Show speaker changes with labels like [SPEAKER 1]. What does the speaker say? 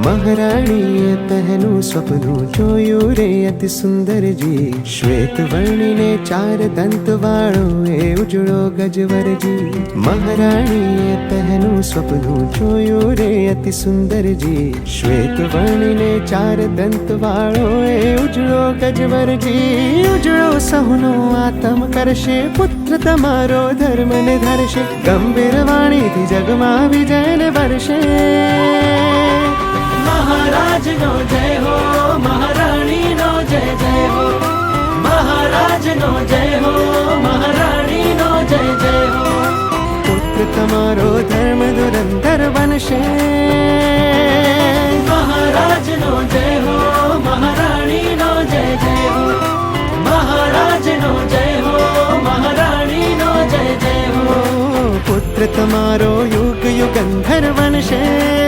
[SPEAKER 1] મહારાણીએ પહેલું સપનું જોયું રે અતિ સુંદર જી, શ્વેત વર્ણિને ચાર દંત વાળો એ ઉજળો ગજવરજી. મહારાણીએ પહેલું સપનું જોયું રે અતિ સુંદર જી, શ્વેત વર્ણિને ચાર દંત વાળો એ ઉજળો ગજવરજી. ઉજળો સહુનો આતમ કરશે, પુત્ર તમારો ધર્મને ધરશે, ગંભીર વાણીથી જગમાં વિજયને વર્ષે.
[SPEAKER 2] મહારાજનો જય હો, મહારાણીનો જય જય હો. મહારાજનો જય હો, મહારાણીનો જય જય હો.
[SPEAKER 1] પુત્ર તમારો ધર્મ ધુરંધર બનશે.
[SPEAKER 2] મહારાજનો જય હો, મહારાણીનો જય જય હો. મહારાજનો જય હો, મહારાણીનો જય જય હો.
[SPEAKER 1] પુત્ર તમારો યુગ યુગંધર બનશે.